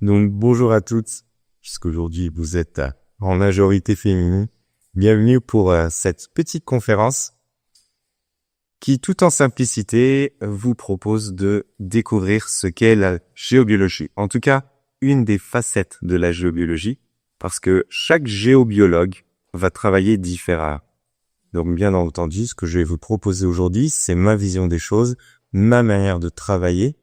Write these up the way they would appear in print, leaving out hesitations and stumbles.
Donc bonjour à toutes, puisqu'aujourd'hui vous êtes en majorité féminine. Bienvenue pour cette petite conférence qui, tout en simplicité, vous propose de découvrir ce qu'est la géobiologie. En tout cas, une des facettes de la géobiologie, parce que chaque géobiologue va travailler différemment. Donc bien entendu, ce que je vais vous proposer aujourd'hui, c'est ma vision des choses, ma manière de travailler.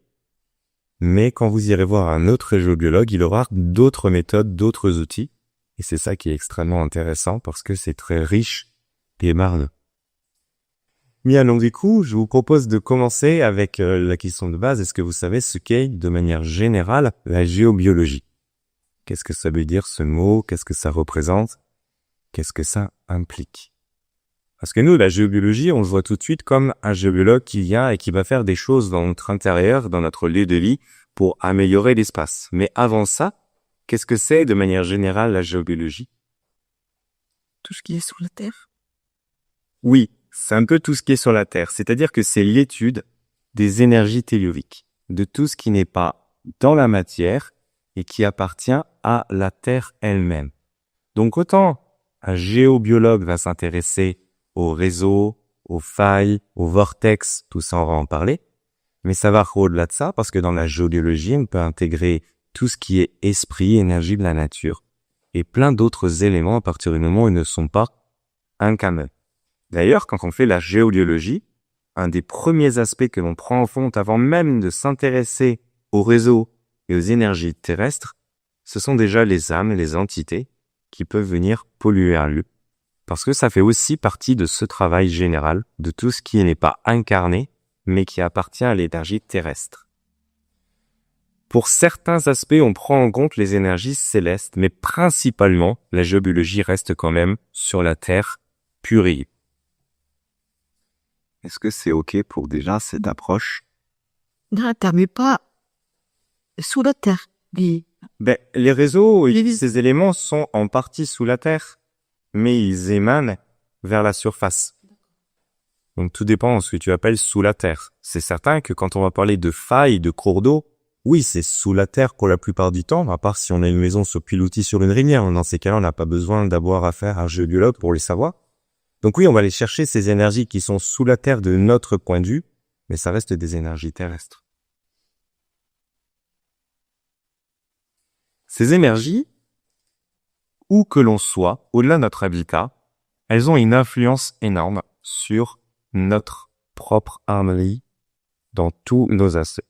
Mais quand vous irez voir un autre géobiologue, il aura d'autres méthodes, d'autres outils. Et c'est ça qui est extrêmement intéressant parce que c'est très riche et marne. Bien, donc du coup, je vous propose de commencer avec la question de base. Est-ce que vous savez ce qu'est, de manière générale, la géobiologie? Qu'est-ce que ça veut dire ce mot? Qu'est-ce que ça représente? Qu'est-ce que ça implique? Parce que nous, la géobiologie, on le voit tout de suite comme un géobiologue qui vient et qui va faire des choses dans notre intérieur, dans notre lieu de vie, pour améliorer l'espace. Mais avant ça, qu'est-ce que c'est de manière générale la géobiologie? Tout ce qui est sur la Terre. Oui, c'est un peu tout ce qui est sur la Terre. C'est-à-dire que c'est l'étude des énergies telluriques, de tout ce qui n'est pas dans la matière et qui appartient à la Terre elle-même. Donc autant un géobiologue va s'intéresser aux réseaux, aux failles, aux vortex, tout ça on va en parler. Mais ça va au-delà de ça parce que dans la géobiologie, on peut intégrer tout ce qui est esprit, énergie de la nature et plein d'autres éléments à partir du moment où ils ne sont pas incarnés. D'ailleurs, quand on fait la géobiologie, un des premiers aspects que l'on prend en compte avant même de s'intéresser aux réseaux et aux énergies terrestres, ce sont déjà les âmes, les entités qui peuvent venir polluer un lieu. Parce que ça fait aussi partie de ce travail général, de tout ce qui n'est pas incarné, mais qui appartient à l'énergie terrestre. Pour certains aspects, on prend en compte les énergies célestes, mais principalement, la géobiologie reste quand même sur la Terre pure. Est-ce que c'est OK pour déjà cette approche? Non, mais pas sous la Terre. Les réseaux et ces éléments sont en partie sous la Terre, mais ils émanent vers la surface. Donc tout dépend de ce que tu appelles sous la terre. C'est certain que quand on va parler de failles, de cours d'eau, oui, c'est sous la terre pour la plupart du temps, à part si on a une maison sur pilotis sur une rivière. Dans ces cas-là, on n'a pas besoin d'avoir affaire à un géobiologue pour les savoir. Donc oui, on va aller chercher ces énergies qui sont sous la terre de notre point de vue, mais ça reste des énergies terrestres. Ces énergies, où que l'on soit, au-delà de notre habitat, elles ont une influence énorme sur notre propre harmonie dans tous nos aspects.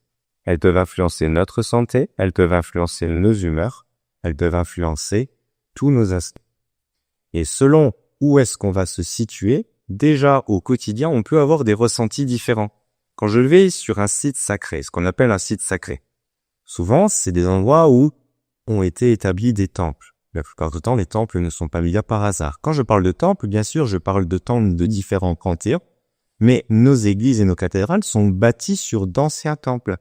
Elles peuvent influencer notre santé, elles peuvent influencer nos humeurs, elles peuvent influencer tous nos aspects. Et selon où est-ce qu'on va se situer, déjà au quotidien, on peut avoir des ressentis différents. Quand je vais sur un site sacré, ce qu'on appelle un site sacré, souvent c'est des endroits où ont été établis des temples. La plupart du temps, les temples ne sont pas mis là par hasard. Quand je parle de temples, bien sûr, je parle de temples de différents cantiers, mais nos églises et nos cathédrales sont bâties sur d'anciens temples.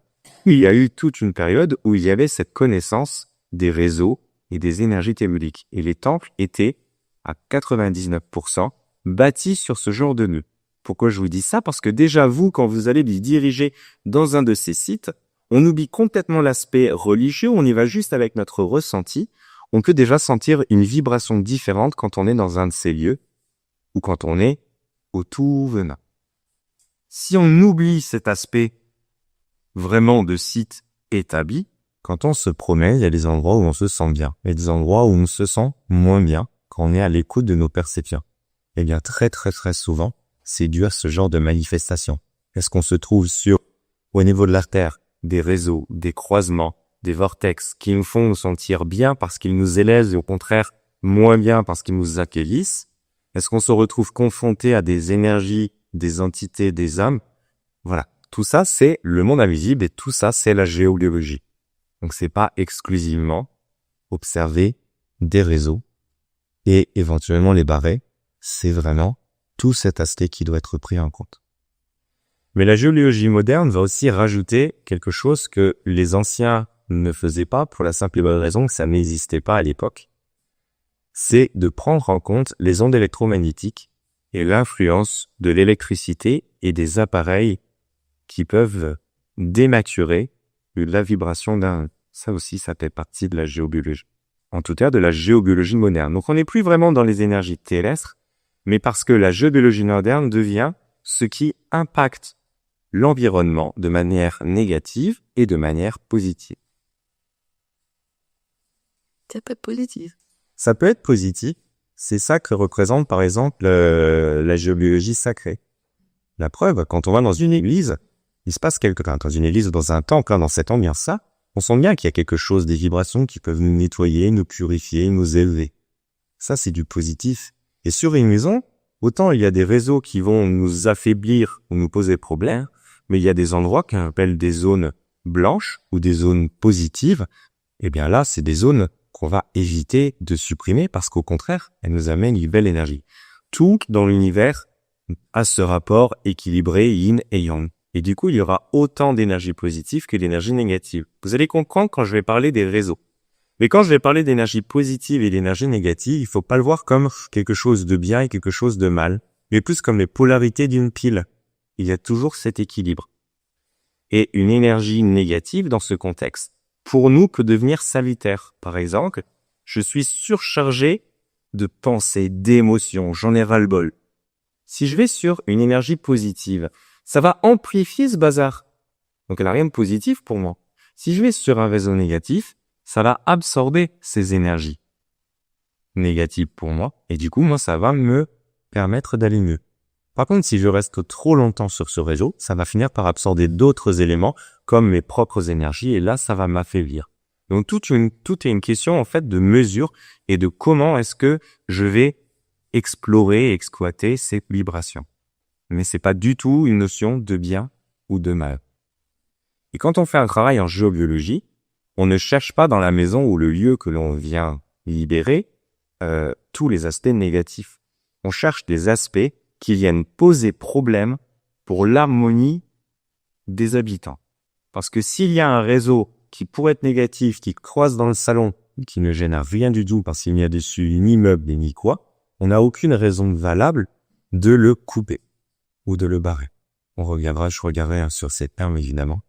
Il y a eu toute une période où il y avait cette connaissance des réseaux et des énergies telluriques. Et les temples étaient, à 99%, bâtis sur ce genre de nœud. Pourquoi je vous dis ça? Parce que déjà, vous, quand vous allez vous diriger dans un de ces sites, on oublie complètement l'aspect religieux, on y va juste avec notre ressenti. On peut déjà sentir une vibration différente quand on est dans un de ces lieux ou quand on est au tout venant. Si on oublie cet aspect vraiment de site établi, quand on se promène, il y a des endroits où on se sent bien et des endroits où on se sent moins bien quand on est à l'écoute de nos perceptions. Eh bien, très souvent, c'est dû à ce genre de manifestation. Est-ce qu'on se trouve au niveau de l'artère, des réseaux, des croisements, des vortex qui nous font nous sentir bien parce qu'ils nous élèvent et au contraire moins bien parce qu'ils nous accueillissent? Est-ce qu'on se retrouve confronté à des énergies, des entités, des âmes? Voilà. Tout ça, c'est le monde invisible et tout ça, c'est la géobiologie. Donc, c'est pas exclusivement observer des réseaux et éventuellement les barrer. C'est vraiment tout cet aspect qui doit être pris en compte. Mais la géobiologie moderne va aussi rajouter quelque chose que les anciens ne faisaient pas pour la simple et bonne raison que ça n'existait pas à l'époque. C'est de prendre en compte les ondes électromagnétiques et l'influence de l'électricité et des appareils qui peuvent dénaturer la vibration d'un Ça aussi, ça fait partie de la géobiologie. En tout cas, de la géobiologie moderne. Donc, on n'est plus vraiment dans les énergies terrestres, mais parce que la géobiologie moderne devient ce qui impacte l'environnement de manière négative et de manière positive. C'est pas positif. Ça peut être positif. C'est ça que représente, par exemple, la géobiologie sacrée. La preuve, quand on va dans une église, il se passe quelque chose. Dans une église ou dans un temple, dans cette ambiance-là, on sent bien qu'il y a quelque chose, des vibrations qui peuvent nous nettoyer, nous purifier, nous élever. Ça, c'est du positif. Et sur une maison, autant il y a des réseaux qui vont nous affaiblir ou nous poser problème, mais il y a des endroits qu'on appelle des zones blanches ou des zones positives. Eh bien là, c'est des zones qu'on va éviter de supprimer parce qu'au contraire, elles nous amènent une belle énergie. Tout dans l'univers a ce rapport équilibré yin et yang. Et du coup, il y aura autant d'énergie positive que d'énergie négative. Vous allez comprendre quand je vais parler des réseaux. Mais quand je vais parler d'énergie positive et d'énergie négative, il faut pas le voir comme quelque chose de bien et quelque chose de mal, mais plus comme les polarités d'une pile. Il y a toujours cet équilibre. Et une énergie négative dans ce contexte, pour nous, peut devenir salutaire. Par exemple, je suis surchargé de pensées, d'émotions, j'en ai ras-le-bol. Si je vais sur une énergie positive, ça va amplifier ce bazar. Donc elle n'a rien de positif pour moi. Si je vais sur un réseau négatif, ça va absorber ces énergies négatives pour moi. Et du coup, moi, ça va me permettre d'aller mieux. Par contre, si je reste trop longtemps sur ce réseau, ça va finir par absorber d'autres éléments comme mes propres énergies et là, ça va m'affaiblir. Donc, tout est une question, en fait, de mesure et de comment est-ce que je vais explorer et exploiter ces vibrations. Mais c'est pas du tout une notion de bien ou de mal. Et quand on fait un travail en géobiologie, on ne cherche pas dans la maison ou le lieu que l'on vient libérer tous les aspects négatifs. On cherche des aspects qui viennent poser problème pour l'harmonie des habitants. Parce que s'il y a un réseau qui pourrait être négatif, qui croise dans le salon, qui ne gêne rien du tout parce qu'il n'y a dessus ni meuble ni quoi, on n'a aucune raison valable de le couper ou de le barrer. Je regarderai sur ces termes évidemment,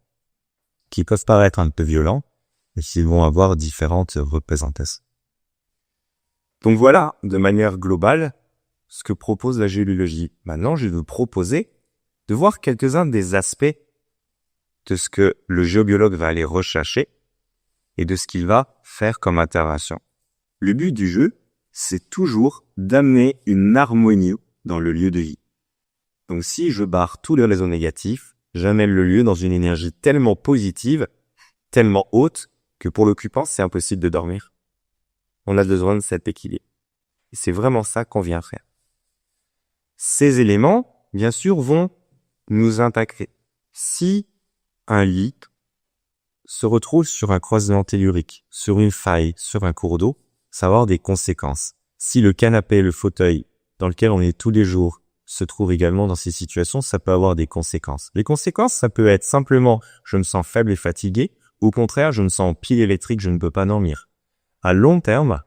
qui peuvent paraître un peu violents, mais qui vont avoir différentes représentations. Donc voilà, de manière globale, ce que propose la géobiologie. Maintenant, je vais vous proposer de voir quelques-uns des aspects de ce que le géobiologue va aller rechercher et de ce qu'il va faire comme intervention. Le but du jeu, c'est toujours d'amener une harmonie dans le lieu de vie. Donc si je barre tous les réseaux négatifs, j'amène le lieu dans une énergie tellement positive, tellement haute, que pour l'occupant, c'est impossible de dormir. On a besoin de cet équilibre. Et c'est vraiment ça qu'on vient faire. Ces éléments, bien sûr, vont nous impacter. Si un lit se retrouve sur un croisement tellurique, sur une faille, sur un cours d'eau, ça va avoir des conséquences. Si le canapé, le fauteuil dans lequel on est tous les jours se trouve également dans ces situations, ça peut avoir des conséquences. Les conséquences, ça peut être simplement je me sens faible et fatigué, ou au contraire, je me sens en pile électrique, je ne peux pas dormir. À long terme,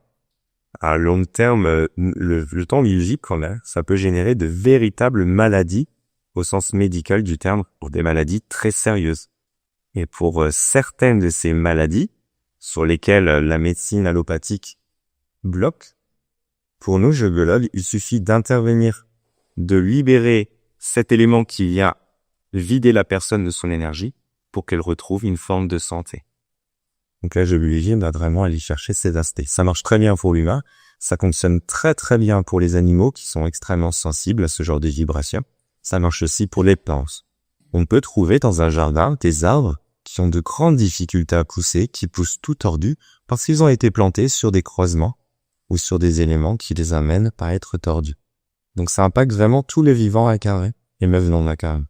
le temps biologique qu'on a, ça peut générer de véritables maladies au sens médical du terme, pour des maladies très sérieuses. Et pour certaines de ces maladies, sur lesquelles la médecine allopathique bloque, pour nous, géobiologues, il suffit d'intervenir, de libérer cet élément qui vient vider la personne de son énergie pour qu'elle retrouve une forme de santé. Donc la géobiologie va vraiment aller chercher ces aspects. Ça marche très bien pour l'humain, ça fonctionne très très bien pour les animaux qui sont extrêmement sensibles à ce genre de vibrations. Ça marche aussi pour les plantes. On peut trouver dans un jardin des arbres qui ont de grandes difficultés à pousser, qui poussent tout tordus parce qu'ils ont été plantés sur des croisements ou sur des éléments qui les amènent à être tordus. Donc ça impacte vraiment tous les vivants à carré et même non à carré.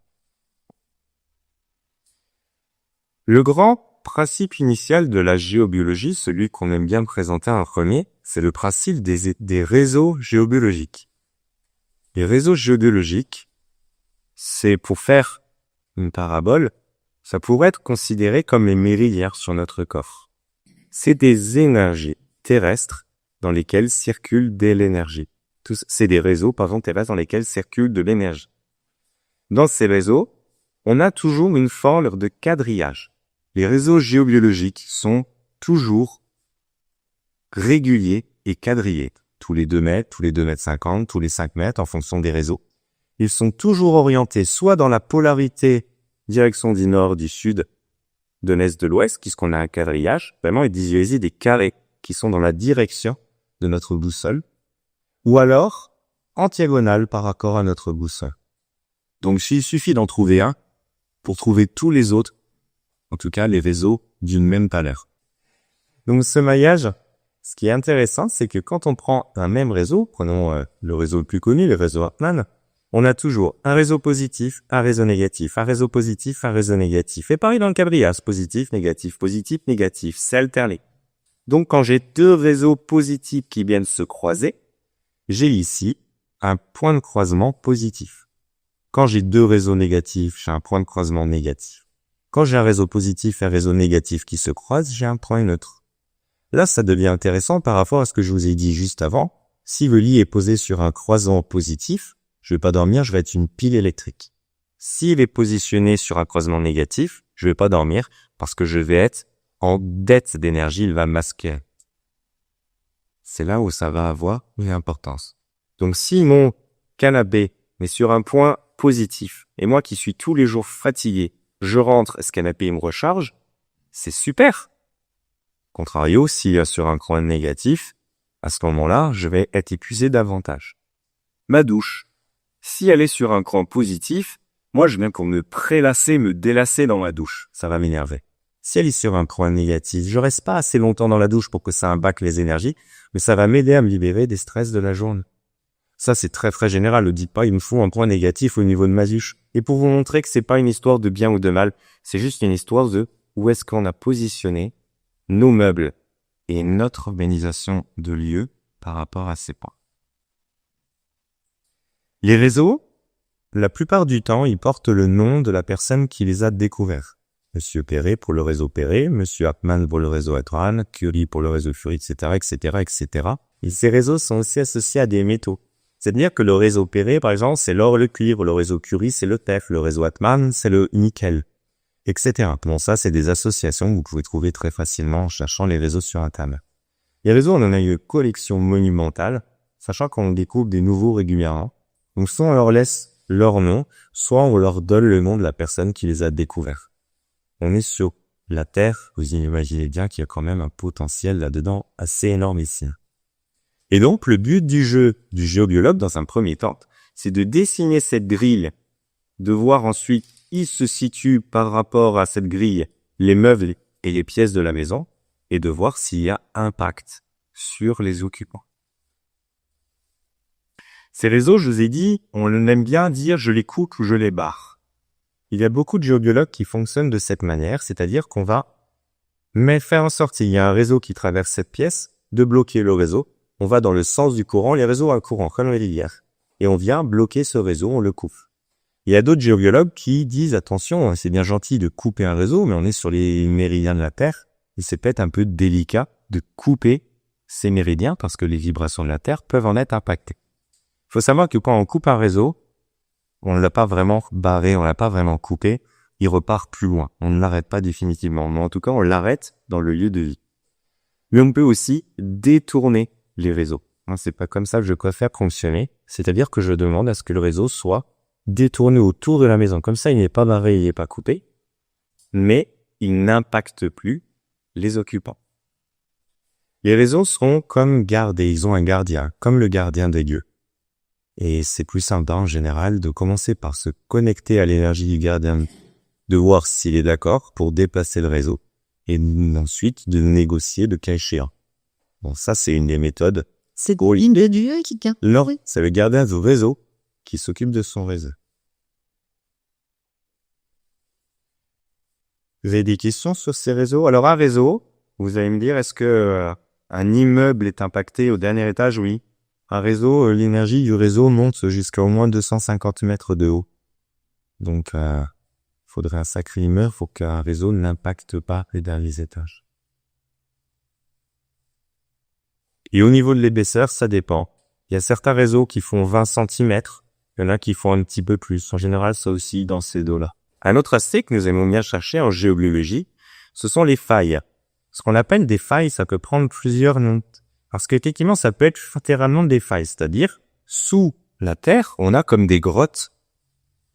Le grand principe initial de la géobiologie, celui qu'on aime bien présenter en premier, c'est le principe des réseaux géobiologiques. Les réseaux géobiologiques, c'est pour faire une parabole, ça pourrait être considéré comme les méridiens sur notre corps. C'est des énergies terrestres dans lesquelles circule de l'énergie. C'est des réseaux, terrestres dans lesquels circule de l'énergie. Dans ces réseaux, on a toujours une forme de quadrillage. Les réseaux géobiologiques sont toujours réguliers et quadrillés. Tous les 2 mètres, tous les 2 mètres 50, tous les 5 mètres en fonction des réseaux. Ils sont toujours orientés soit dans la polarité direction du nord, du sud, de l'est, de l'ouest, puisqu'on a un quadrillage. Vraiment, ils visualisent des carrés qui sont dans la direction de notre boussole, ou alors en diagonale par rapport à notre boussole. Donc, il suffit d'en trouver un pour trouver tous les autres, en tout cas les réseaux d'une même valeur. Donc, ce maillage, ce qui est intéressant, c'est que quand on prend un même réseau, prenons le réseau le plus connu, le réseau Hartmann, on a toujours un réseau positif, un réseau négatif, un réseau positif, un réseau négatif. Et pareil dans le quadrillage, positif, négatif, c'est alterné. Donc, quand j'ai 2 réseaux positifs qui viennent se croiser, j'ai ici un point de croisement positif. Quand j'ai 2 réseaux négatifs, j'ai un point de croisement négatif. Quand j'ai un réseau positif et un réseau négatif qui se croisent, j'ai un point neutre. Là, ça devient intéressant par rapport à ce que je vous ai dit juste avant. Si le lit est posé sur un croisement positif, je vais pas dormir, je vais être une pile électrique. S'il est positionné sur un croisement négatif, je vais pas dormir parce que je vais être en dette d'énergie, il va masquer. C'est là où ça va avoir une importance. Donc si mon canapé est sur un point positif et moi qui suis tous les jours fatigué, je rentre, ce canapé me recharge, c'est super. Contrario, s'il est sur un coin négatif, à ce moment-là, je vais être épuisé davantage. Ma douche. Si elle est sur un cran positif, moi je viens pour me prélasser, me délasser dans ma douche. Ça va m'énerver. Si elle est sur un cran négatif, je reste pas assez longtemps dans la douche pour que ça impacte les énergies, mais ça va m'aider à me libérer des stress de la journée. Ça c'est très très général, ne dites pas il me faut un point négatif au niveau de ma douche. Et pour vous montrer que c'est pas une histoire de bien ou de mal, c'est juste une histoire de où est-ce qu'on a positionné nos meubles et notre organisation de lieu par rapport à ces points. Les réseaux, la plupart du temps, ils portent le nom de la personne qui les a découverts. Monsieur Perret pour le réseau Perret, Monsieur Hartmann pour le réseau Hartmann, Curie pour le réseau Curie, etc., etc., etc. Et ces réseaux sont aussi associés à des métaux. C'est-à-dire que le réseau Perret, par exemple, c'est l'or et le cuivre, le réseau Curie, c'est le tef, le réseau Hartmann, c'est le nickel, etc. Bon, ça, c'est des associations que vous pouvez trouver très facilement en cherchant les réseaux sur Internet. Les réseaux, on en a une collection monumentale, sachant qu'on découvre des nouveaux régulièrement. Donc, soit on leur laisse leur nom, soit on leur donne le nom de la personne qui les a découverts. On est sur la Terre, vous imaginez bien qu'il y a quand même un potentiel là-dedans assez énorme ici. Et donc, le but du jeu du géobiologue, dans un premier temps, c'est de dessiner cette grille, de voir ensuite il se situe par rapport à cette grille les meubles et les pièces de la maison, et de voir s'il y a impact sur les occupants. Ces réseaux, je vous ai dit, on aime bien dire je les coupe ou je les barre. Il y a beaucoup de géobiologues qui fonctionnent de cette manière, c'est-à-dire qu'on va faire en sorte, s'il y a un réseau qui traverse cette pièce, de bloquer le réseau. On va dans le sens du courant, les réseaux ont un courant, comme les rivières. Et on vient bloquer ce réseau, on le coupe. Il y a d'autres géobiologues qui disent, attention, c'est bien gentil de couper un réseau, mais on est sur les méridiens de la Terre, et c'est peut-être un peu délicat de couper ces méridiens parce que les vibrations de la Terre peuvent en être impactées. Il faut savoir que quand on coupe un réseau, on ne l'a pas vraiment barré, on ne l'a pas vraiment coupé, il repart plus loin. On ne l'arrête pas définitivement, mais en tout cas, on l'arrête dans le lieu de vie. Mais on peut aussi détourner les réseaux. C'est pas comme ça que je préfère fonctionner, c'est-à-dire que je demande à ce que le réseau soit détourné autour de la maison. Comme ça, il n'est pas barré, il n'est pas coupé, mais il n'impacte plus les occupants. Les réseaux seront comme gardés, ils ont un gardien, comme le gardien des lieux. Et c'est plus simple en général de commencer par se connecter à l'énergie du gardien, de voir s'il est d'accord pour déplacer le réseau, et ensuite de négocier de cas échéant. Bon, ça c'est une des méthodes. C'est le dieu qui tient. Non, c'est le gardien du réseau qui s'occupe de son réseau. Vous avez des questions sur ces réseaux? Alors un réseau, vous allez me dire, est-ce que un immeuble est impacté au dernier étage? Oui. Un réseau, l'énergie du réseau monte jusqu'à au moins 250 mètres de haut. Donc, faudrait un sacré immeuble pour qu'un réseau n'impacte pas les derniers étages. Et au niveau de l'épaisseur, ça dépend. Il y a certains réseaux qui font 20 cm, il y en a qui font un petit peu plus. En général, ça aussi dans ces dos-là. Un autre aspect que nous aimons bien chercher en géobiologie, ce sont les failles. Ce qu'on appelle des failles, ça peut prendre plusieurs noms. Parce qu'effectivement, ça peut être littéralement des failles. C'est-à-dire, sous la terre, on a comme des grottes,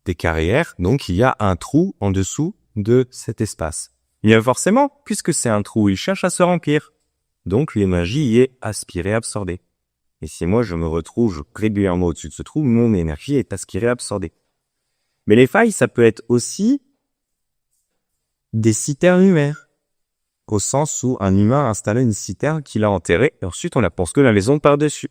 des carrières. Donc, il y a un trou en dessous de cet espace. Il y a forcément, puisque c'est un trou, il cherche à se remplir. Donc, l'énergie y est aspirée, absorbée. Et si moi, je me retrouve régulièrement au-dessus de ce trou, mon énergie est aspirée, absorbée. Mais les failles, ça peut être aussi des citernes humaines. Au sens où un humain a installé une citerne qu'il a enterrée et ensuite on la construit la maison par-dessus.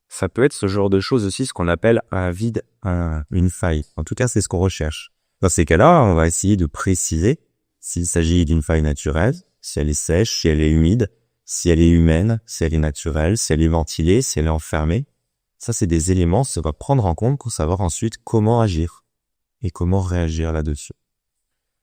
Ça peut être ce genre de choses aussi, ce qu'on appelle un vide, une faille. En tout cas, c'est ce qu'on recherche. Dans ces cas-là, on va essayer de préciser s'il s'agit d'une faille naturelle, si elle est sèche, si elle est humide, si elle est humaine, si elle est naturelle, si elle est ventilée, si elle est enfermée. Ça, c'est des éléments, ça va prendre en compte pour savoir ensuite comment agir et comment réagir là-dessus.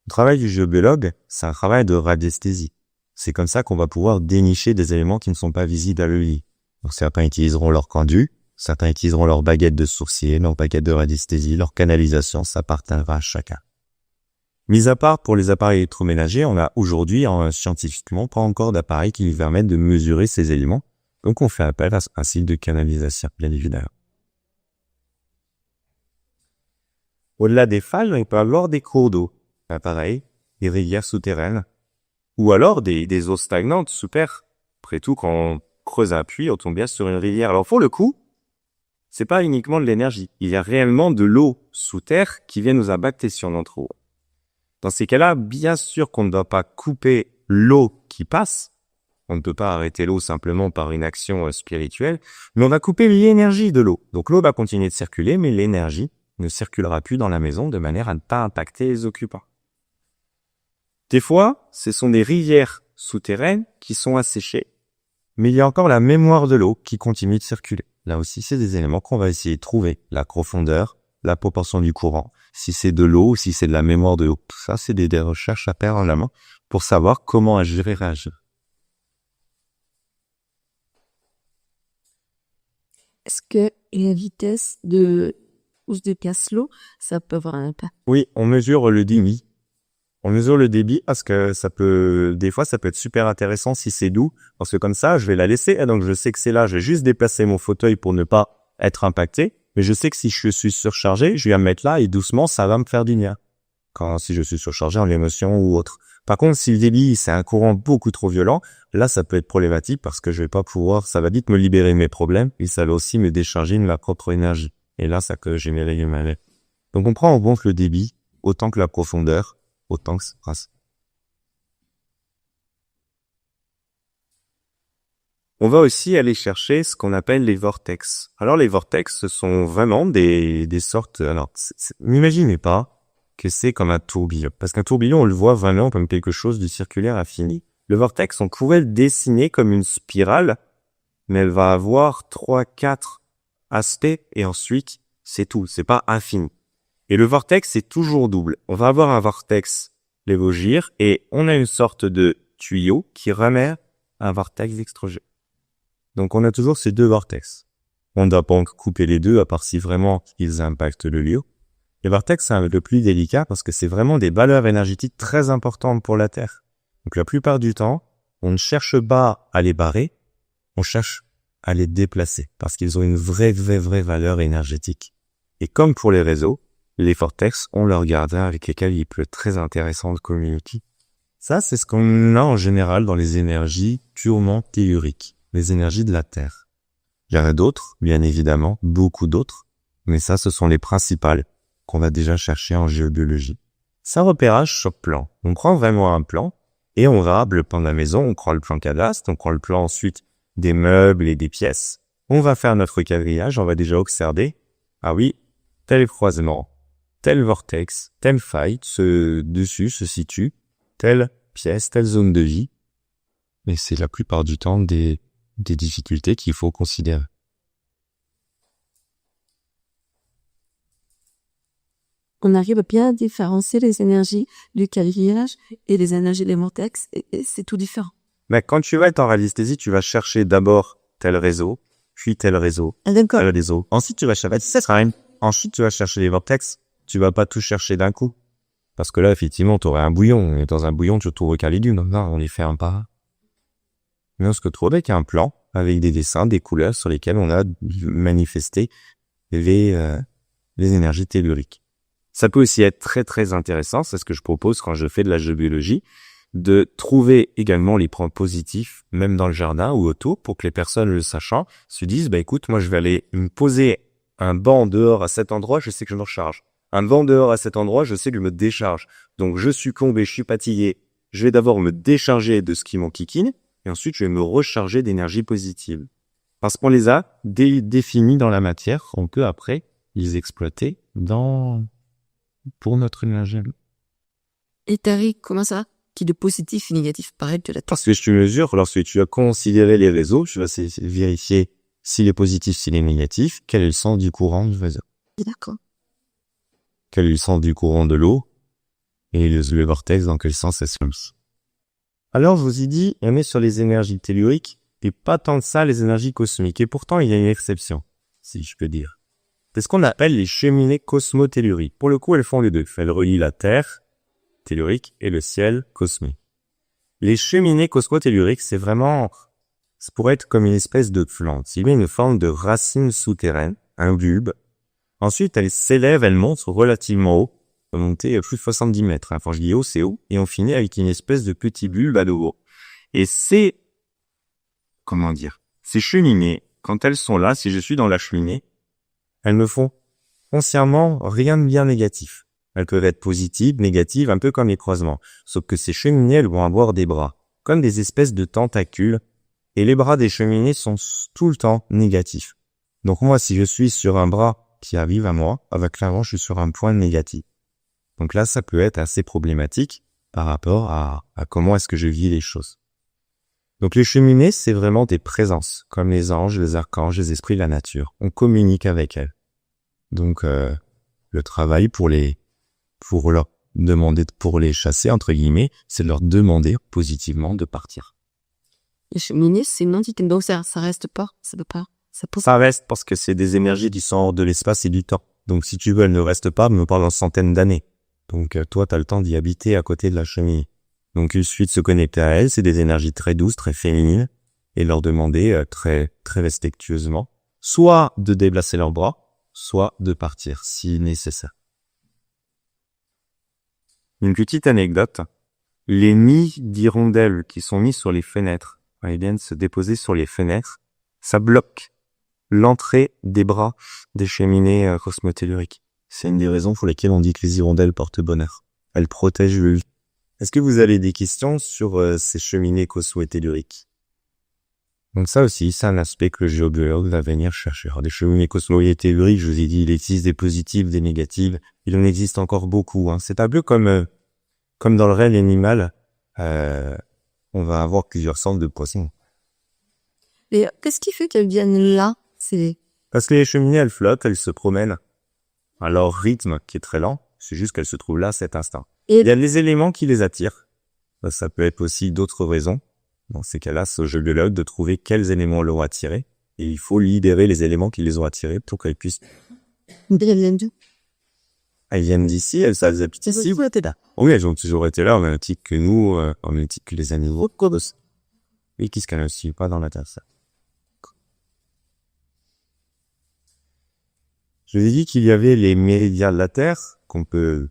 Le travail du géobiologue, c'est un travail de radiesthésie. C'est comme ça qu'on va pouvoir dénicher des éléments qui ne sont pas visibles à l'œil. Donc certains utiliseront leur conduit, certains utiliseront leur baguette de sourcier, leur baguette de radiesthésie, leur canalisation, ça appartiendra à chacun. Mis à part pour les appareils électroménagers, on a aujourd'hui, scientifiquement, pas encore d'appareils qui nous permettent de mesurer ces éléments. Donc on fait appel à un site de canalisation, bien évidemment. Au-delà des failles, on peut avoir des cours d'eau. Pareil, des rivières souterraines, ou alors des eaux stagnantes sous terre. Après tout, quand on creuse un puits, on tombe bien sur une rivière. Alors pour le coup, c'est pas uniquement de l'énergie. Il y a réellement de l'eau sous terre qui vient nous impacter sur notre eau. Dans ces cas-là, bien sûr qu'on ne doit pas couper l'eau qui passe. On ne peut pas arrêter l'eau simplement par une action spirituelle, mais on va couper l'énergie de l'eau. Donc l'eau va continuer de circuler, mais l'énergie ne circulera plus dans la maison de manière à ne pas impacter les occupants. Des fois, ce sont des rivières souterraines qui sont asséchées, mais il y a encore la mémoire de l'eau qui continue de circuler. Là aussi, c'est des éléments qu'on va essayer de trouver. La profondeur, la proportion du courant, si c'est de l'eau ou si c'est de la mémoire de l'eau. Tout ça, c'est des recherches à faire en amont pour savoir comment agir et réagir. Est-ce que la vitesse de hausse de casse-l'eau, ça peut avoir un impact? Oui, on mesure le débit. On mesure le débit parce que des fois, ça peut être super intéressant si c'est doux. Parce que comme ça, je vais la laisser. Et donc, je sais que c'est là. Je vais juste déplacer mon fauteuil pour ne pas être impacté. Mais je sais que si je suis surchargé, je vais la mettre là et doucement, ça va me faire du bien. Si je suis surchargé en émotion ou autre. Par contre, si le débit, c'est un courant beaucoup trop violent, là, ça peut être problématique parce que je vais pas pouvoir, ça va vite me libérer de mes problèmes et ça va aussi me décharger de ma propre énergie. Et là, ça peut générer du mal. Donc, on prend en compte le débit autant que la profondeur, autant que ça passe. On va aussi aller chercher ce qu'on appelle les vortex. Alors, les vortex, ce sont vraiment des sortes, alors, n'imaginez pas que c'est comme un tourbillon. Parce qu'un tourbillon, on le voit vraiment comme quelque chose de circulaire infini. Le vortex, on pourrait le dessiner comme une spirale, mais elle va avoir 3-4 aspects et ensuite, c'est tout. C'est pas infini. Et le vortex, c'est toujours double. On va avoir un vortex lévogire et on a une sorte de tuyau qui remet un vortex extrogène. Donc, on a toujours ces deux vortex. On ne doit pas couper les deux, à part si vraiment ils impactent le lieu. Les vortex, c'est un peu plus délicat parce que c'est vraiment des valeurs énergétiques très importantes pour la Terre. Donc, la plupart du temps, on ne cherche pas à les barrer, on cherche à les déplacer parce qu'ils ont une vraie valeur énergétique. Et comme pour les réseaux, les vortex ont leur gardien avec lesquels il peut être très intéressant de communiquer. Ça, c'est ce qu'on a en général dans les énergies purement telluriques. Les énergies de la Terre. Il y en a d'autres, bien évidemment, beaucoup d'autres, mais ça, ce sont les principales qu'on va déjà chercher en géobiologie. C'est un repérage sur plan. On prend vraiment un plan et on va le plan de la maison, on prend le plan cadastre, on prend le plan ensuite des meubles et des pièces. On va faire notre quadrillage, on va déjà observer, ah oui, tel croisement, tel vortex, telle faille, dessus se situe telle pièce, telle zone de vie. Mais c'est la plupart du temps des difficultés qu'il faut considérer. On arrive à bien différencier les énergies du quadrillage et les énergies des vortex, et c'est tout différent. Mais quand tu vas être en radiesthésie, tu vas chercher d'abord tel réseau, puis tel réseau, tel réseau. Ensuite, tu vas chercher ensuite tu vas chercher les vortex. Tu vas pas tout chercher d'un coup. Parce que là, effectivement, tu aurais un bouillon, et dans un bouillon, tu trouves aucun légume. Non, on les fait un par un. Mais on se retrouve avec un plan, avec des dessins, des couleurs sur lesquelles on a manifesté les énergies telluriques. Ça peut aussi être très très intéressant, c'est ce que je propose quand je fais de la géobiologie, de trouver également les points positifs, même dans le jardin ou autour, pour que les personnes le sachant se disent, écoute, moi je vais aller me poser un banc dehors à cet endroit, je sais que je me recharge. Un banc dehors à cet endroit, je sais que je me décharge. Donc je succombe et je suis fatigué. Je vais d'abord me décharger de ce qui m'enquiquine, et ensuite je vais me recharger d'énergie positive. Parce qu'on les a définis dans la matière, on peut après les exploiter pour notre énergie. Et Tariq, comment ça? Qui de positif et négatif paraît de la Parce que tu mesures, lorsque tu as considéré les réseaux, tu vas vérifier s'il est positif, s'il est négatif, quel est le sens du courant du réseau. D'accord. Quel est le sens du courant de l'eau et le vortex dans quel sens ça se passe. Alors, je vous ai dit, on est sur les énergies telluriques et pas tant de ça les énergies cosmiques. Et pourtant, il y a une exception, si je peux dire. C'est ce qu'on appelle les cheminées cosmotelluriques. Pour le coup, elles font les deux. Elles relient la Terre tellurique et le ciel cosmique. Les cheminées cosmotelluriques, ça pourrait être comme une espèce de plante. Il y a une forme de racine souterraine, un bulbe. Ensuite, elle s'élève, elle monte relativement haut. Elle peut monter plus de 70 mètres. Quand je dis haut, c'est haut. Et on finit avec une espèce de petit bulbe à nouveau. Et ces cheminées, quand elles sont là, si je suis dans la cheminée, elles me font foncièrement rien de bien négatif. Elles peuvent être positives, négatives, un peu comme les croisements. Sauf que ces cheminées, elles vont avoir des bras, comme des espèces de tentacules. Et les bras des cheminées sont tout le temps négatifs. Donc moi, si je suis sur un bras qui arrive à moi, avec l'avant, je suis sur un point négatif. Donc là, ça peut être assez problématique par rapport à comment est-ce que je vis les choses. Donc les cheminées, c'est vraiment des présences, comme les anges, les archanges, les esprits de la nature. On communique avec elles. Donc le travail pour leur demander, pour les chasser, entre guillemets, c'est de leur demander positivement de partir. Les cheminées, c'est une entité, donc ça reste pas, ça peut pas. Ça reste parce que c'est des énergies qui sont hors de l'espace et du temps. Donc si tu veux, elles ne restent pas, mais pendant centaines d'années. Donc toi, tu as le temps d'y habiter à côté de la cheminée. Donc il suffit de se connecter à elles, c'est des énergies très douces, très féminines, et leur demander très très respectueusement, soit de déplacer leurs bras, soit de partir, si nécessaire. Une petite anecdote, les nids d'hirondelles qui sont mis sur les fenêtres, quand ils viennent se déposer sur les fenêtres, ça bloque l'entrée des bras des cheminées cosmotelluriques. C'est une des raisons pour lesquelles on dit que les hirondelles portent bonheur. Elles protègent le vie. Est-ce que vous avez des questions sur ces cheminées cosmotelluriques? Donc ça aussi, c'est un aspect que le géobiologue va venir chercher. Alors, des cheminées cosmotelluriques, je vous ai dit, il existe des positives, des négatives. Il en existe encore beaucoup. C'est un peu comme dans le règne animal, on va avoir plusieurs sortes de poissons. Et qu'est-ce qui fait qu'elles viennent là? Parce que les cheminées, elles flottent, elles se promènent à leur rythme qui est très lent. C'est juste qu'elles se trouvent là à cet instant. Et il y a des éléments qui les attirent. Ça peut être aussi d'autres raisons. Dans ces cas-là, c'est au géobiologue de trouver quels éléments l'ont attiré. Et il faut libérer les éléments qui les ont attirés pour qu'elles puissent... Elles viennent d'où? Elles viennent d'ici, elles habitent ici. Oui, elles ont toujours été là, au même titre que nous, au même titre que les animaux. Oui, qui se calent aussi, pas dans la terre, ça. Je vous ai dit qu'il y avait les méridiens de la Terre, qu'on peut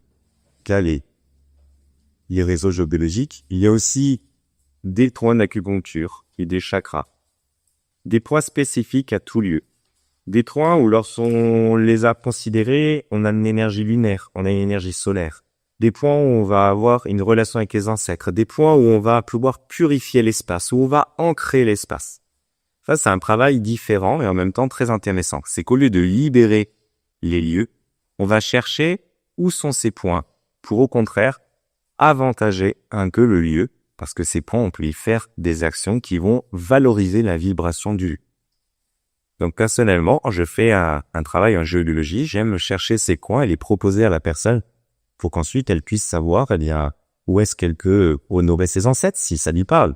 caler, les réseaux géobiologiques. Il y a aussi des points d'acupuncture et des chakras. Des points spécifiques à tout lieu. Des points où lorsqu'on les a considérés, on a une énergie lunaire, on a une énergie solaire. Des points où on va avoir une relation avec les ancêtres. Des points où on va pouvoir purifier l'espace, où on va ancrer l'espace. Ça, c'est un travail différent et en même temps très intéressant. C'est qu'au lieu de libérer les lieux, on va chercher où sont ces points pour au contraire avantager un peu le lieu, parce que ces points, on peut y faire des actions qui vont valoriser la vibration du lieu. Donc personnellement, je fais un travail en géobiologie, j'aime chercher ces coins et les proposer à la personne pour qu'ensuite elle puisse savoir où est-ce qu'elle peut honorer ses ancêtres, si ça lui parle.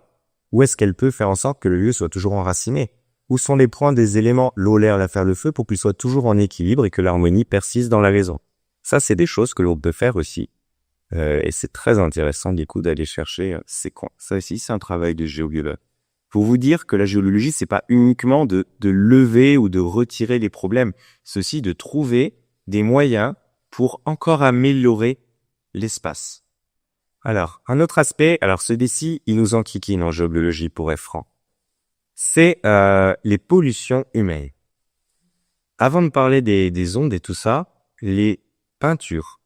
Où est-ce qu'elle peut faire en sorte que le lieu soit toujours enraciné? Où sont les points des éléments, l'eau, l'air, la terre, le feu, pour qu'ils soient toujours en équilibre et que l'harmonie persiste dans la raison? Ça, c'est des choses que l'on peut faire aussi Et c'est très intéressant du coup d'aller chercher ces coins. Ça aussi, c'est un travail de géobiologue. Pour vous dire que la géologie, c'est pas uniquement de lever ou de retirer les problèmes, c'est aussi de trouver des moyens pour encore améliorer l'espace. Alors, un autre aspect, alors celui-ci, il nous enquiquine en géobiologie pour être franc, c'est les pollutions humaines. Avant de parler des ondes et tout ça, les peintures,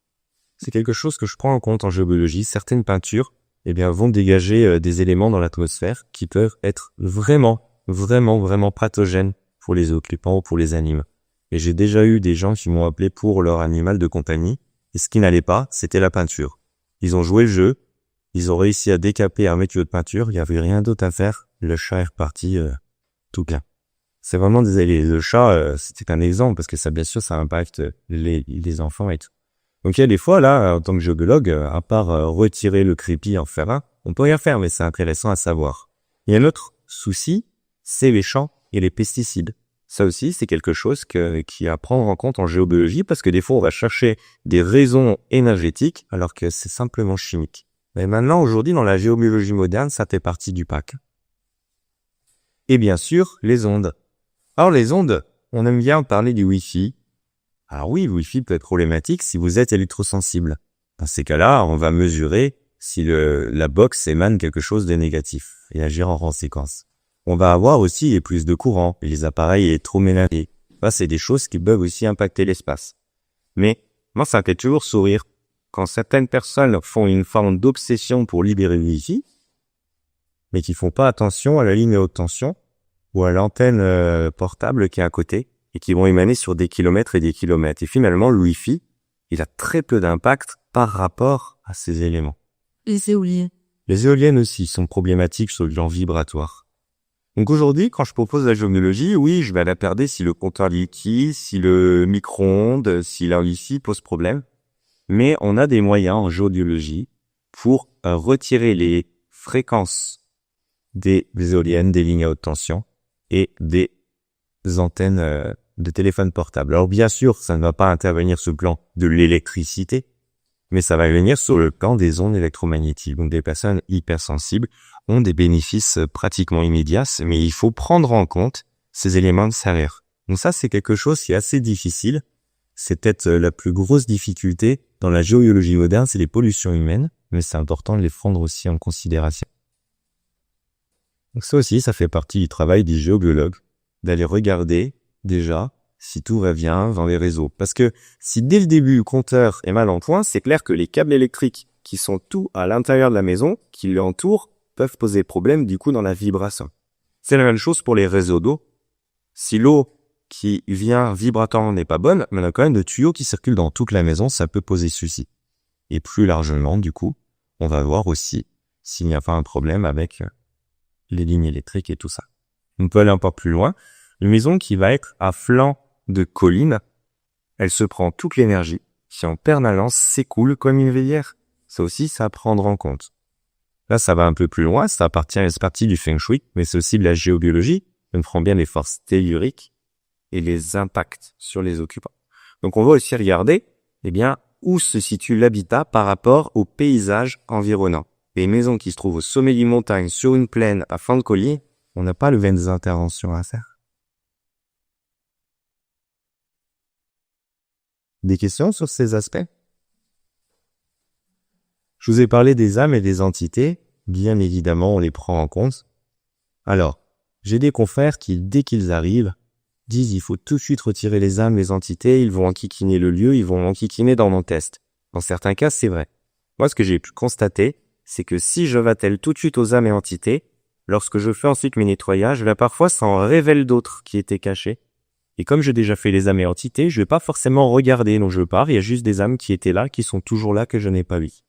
c'est quelque chose que je prends en compte en géobiologie. Certaines peintures, vont dégager des éléments dans l'atmosphère qui peuvent être vraiment pathogènes pour les occupants ou pour les animaux. Et j'ai déjà eu des gens qui m'ont appelé pour leur animal de compagnie, et ce qui n'allait pas, c'était la peinture. Ils ont joué le jeu, ils ont réussi à décaper un mètre de peinture, il n'y avait rien d'autre à faire, le chat est reparti tout plein. C'est vraiment désolé. Le chat, c'était un exemple, parce que ça, bien sûr, ça impacte les enfants et tout. Donc il y a des fois, là, en tant que géologue, à part retirer le crépi en fer 1, on peut rien faire, mais c'est intéressant à savoir. Il y a un autre souci, c'est les champs et les pesticides. Ça aussi, c'est quelque chose qui à prendre en compte en géobiologie, parce que des fois, on va chercher des raisons énergétiques, alors que c'est simplement chimique. Mais maintenant, aujourd'hui, dans la géobiologie moderne, ça fait partie du pack. Et bien sûr, les ondes. Alors les ondes, on aime bien parler du Wi-Fi. Alors oui, le Wi-Fi peut être problématique si vous êtes électrosensible. Dans ces cas-là, on va mesurer si la box émane quelque chose de négatif et agir en conséquence. On va avoir aussi plus de courant et les appareils électroménagers. Ça, c'est des choses qui peuvent aussi impacter l'espace. Mais moi, ça me fait toujours sourire quand certaines personnes font une forme d'obsession pour libérer le Wi-Fi, mais qui font pas attention à la ligne haute tension ou à l'antenne portable qui est à côté, et qui vont émaner sur des kilomètres et des kilomètres. Et finalement, le Wi-Fi, il a très peu d'impact par rapport à ces éléments. Les éoliennes. Les éoliennes aussi sont problématiques sur le plan vibratoire. Donc aujourd'hui, quand je propose la géobiologie, oui, je vais regarder si le compteur liquide, si le micro-ondes, si la Wi-Fi pose problème. Mais on a des moyens en géobiologie pour retirer les fréquences des éoliennes, des lignes à haute tension et des antennes de téléphone portable. Alors bien sûr, ça ne va pas intervenir sur le plan de l'électricité, mais ça va venir sur le plan des ondes électromagnétiques. Donc des personnes hypersensibles ont des bénéfices pratiquement immédiats, mais il faut prendre en compte ces éléments de serrure. Donc ça, c'est quelque chose qui est assez difficile. C'est peut-être la plus grosse difficulté dans la géobiologie moderne, c'est les pollutions humaines, mais c'est important de les prendre aussi en considération. Donc ça aussi, ça fait partie du travail des géobiologues, d'aller regarder déjà si tout va bien dans les réseaux. Parce que si dès le début le compteur est mal en point, c'est clair que les câbles électriques qui sont tout à l'intérieur de la maison, qui l'entourent, peuvent poser problème du coup dans la vibration. C'est la même chose pour les réseaux d'eau. Si l'eau qui vient vibratoire n'est pas bonne, mais on a quand même de tuyaux qui circulent dans toute la maison, ça peut poser souci. Et plus largement, du coup, on va voir aussi s'il n'y a pas un problème avec les lignes électriques et tout ça. On peut aller un peu plus loin. Une maison qui va être à flanc de colline, elle se prend toute l'énergie qui en permanence s'écoule comme une rivière. Ça aussi, c'est à prendre en compte. Là, ça va un peu plus loin, ça appartient à cette partie du Feng Shui, mais c'est aussi de la géobiologie. On prend bien les forces telluriques et les impacts sur les occupants. Donc on va aussi regarder, où se situe l'habitat par rapport au paysage environnant. Les maisons qui se trouvent au sommet d'une montagne, sur une plaine, à flanc de colline, on n'a pas le même des interventions à faire. Des questions sur ces aspects? Je vous ai parlé des âmes et des entités. Bien évidemment, on les prend en compte. Alors, j'ai des confrères qui, dès qu'ils arrivent, disent il faut tout de suite retirer les âmes, les entités, ils vont enquiquiner le lieu, ils vont enquiquiner dans mon test. Dans certains cas, c'est vrai. Moi, ce que j'ai pu constater, c'est que si je m'attelle tout de suite aux âmes et entités, lorsque je fais ensuite mes nettoyages, parfois ça en révèle d'autres qui étaient cachés. Et comme j'ai déjà fait les âmes et entités, je vais pas forcément regarder, donc je pars, il y a juste des âmes qui étaient là, qui sont toujours là, que je n'ai pas vues.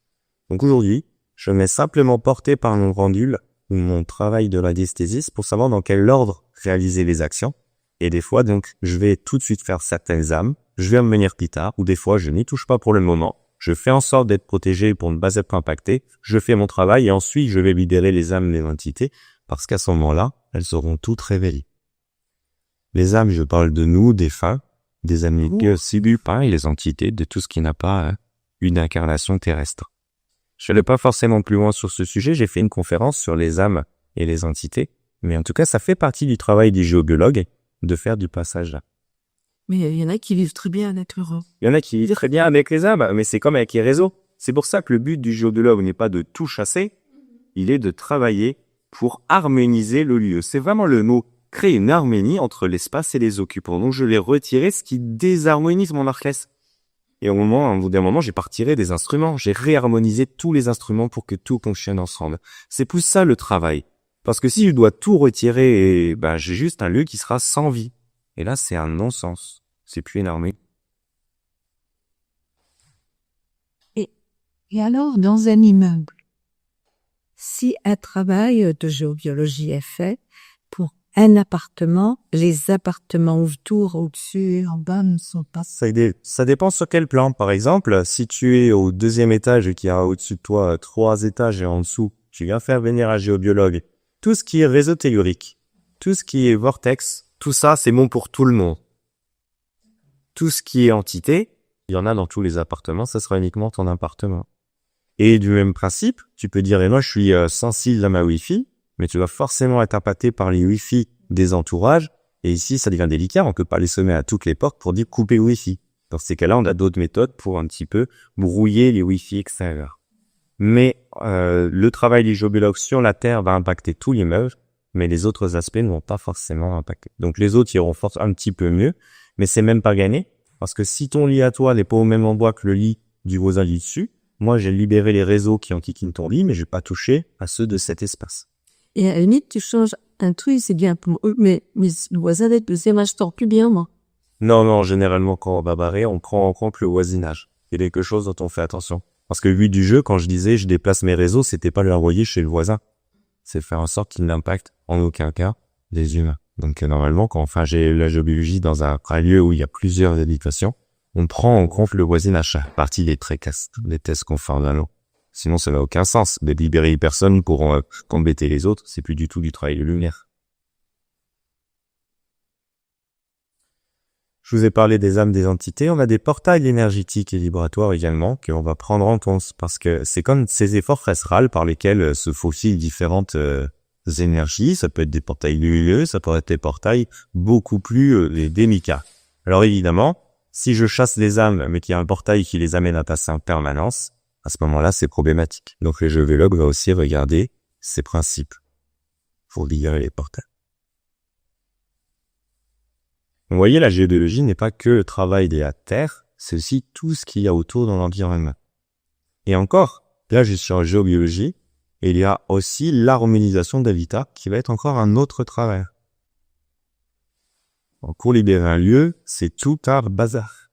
Donc aujourd'hui, je m'ai simplement porté par mon pendule, ou mon travail de radiesthésiste, pour savoir dans quel ordre réaliser les actions. Et des fois, donc, je vais tout de suite faire certaines âmes, je vais en venir plus tard, ou des fois, je n'y touche pas pour le moment. Je fais en sorte d'être protégé pour ne pas être impacté. Je fais mon travail et ensuite, je vais libérer les âmes, les entités, parce qu'à ce moment-là, elles seront toutes révélées. Les âmes, je parle de nous, des fins, des âmes aussi du pain et les entités, de tout ce qui n'a pas une incarnation terrestre. Je n'allais pas forcément plus loin sur ce sujet. J'ai fait une conférence sur les âmes et les entités. Mais en tout cas, ça fait partie du travail des géobiologues de faire du passage là. Mais il y en a qui vivent très bien à être heureux. Il y en a qui vivent très bien avec les âmes, mais c'est comme avec les réseaux. C'est pour ça que le but du géobiologue n'est pas de tout chasser, il est de travailler pour harmoniser le lieu. C'est vraiment le mot, créer une harmonie entre l'espace et les occupants. Donc je l'ai retiré, ce qui désharmonise mon orchestre. Et au bout d'un moment, j'ai pas retiré des instruments. J'ai réharmonisé tous les instruments pour que tout fonctionne ensemble. C'est plus ça le travail. Parce que si je dois tout retirer, j'ai juste un lieu qui sera sans vie. Et là, c'est un non-sens. C'est plus une harmonie. Et alors, dans un immeuble, si un travail de géobiologie est fait pour un appartement, les appartements autour, au-dessus, en bas ne sont pas... Ça dépend sur quel plan. Par exemple, si tu es au 2e étage et qu'il y a au-dessus de toi 3 étages et en dessous, tu viens faire venir un géobiologue. Tout ce qui est réseau tellurique, tout ce qui est vortex, tout ça, c'est bon pour tout le monde. Tout ce qui est entité, il y en a dans tous les appartements, ça sera uniquement ton appartement. Et du même principe, tu peux dire, moi je suis sensible à ma Wi-Fi, mais tu vas forcément être impacté par les Wi-Fi des entourages, et ici ça devient délicat, on peut pas les semer à toutes les portes pour dire couper Wi-Fi. Dans ces cas-là, on a d'autres méthodes pour un petit peu brouiller les Wi-Fi extérieurs. Mais le travail des géobiologues sur la Terre va impacter tout l'immeuble, mais les autres aspects ne vont pas forcément impacter. Donc les autres iront un petit peu mieux, mais c'est même pas gagné, parce que si ton lit à toi n'est pas au même endroit que le lit du voisin du dessus, moi j'ai libéré les réseaux qui enquiquinent ton lit, mais je vais pas toucher à ceux de cet espace. Et à la limite, tu changes un truc, c'est bien pour eux, mais le voisin d'être deuxième âge tord plus bien, moi. Non, généralement quand on va barrer, on prend en compte le voisinage. Il y a quelque chose dont on fait attention. Parce que le but du jeu, quand je disais je déplace mes réseaux, c'était pas le renvoyer chez le voisin. C'est faire en sorte qu'il n'impacte en aucun cas les humains. Donc normalement, quand j'ai la géobiologie dans un lieu où il y a plusieurs habitations, on prend en compte le voisinage, partie des les tests qu'on fait en anneau. Sinon, ça n'a aucun sens. De libérer les personnes pour embêter les autres, c'est plus du tout du travail de lumière. Je vous ai parlé des âmes des entités. On a des portails énergétiques et vibratoires également qu'on va prendre en compte parce que c'est comme ces efforts astrales par lesquels se faufilent différentes énergies. Ça peut être des portails lumineux, ça peut être des portails beaucoup plus délicats. Alors évidemment, si je chasse les âmes mais qu'il y a un portail qui les amène à passer en permanence, à ce moment-là, c'est problématique. Donc le géobiologue va aussi regarder ces principes pour libérer les portails. Vous voyez, la géobiologie n'est pas que le travail de la Terre, c'est aussi tout ce qu'il y a autour dans l'environnement. Et encore, là je suis en géobiologie, et il y a aussi l'harmonisation d'habitat qui va être encore un autre travail. Donc, pour libérer un lieu, c'est tout un bazar.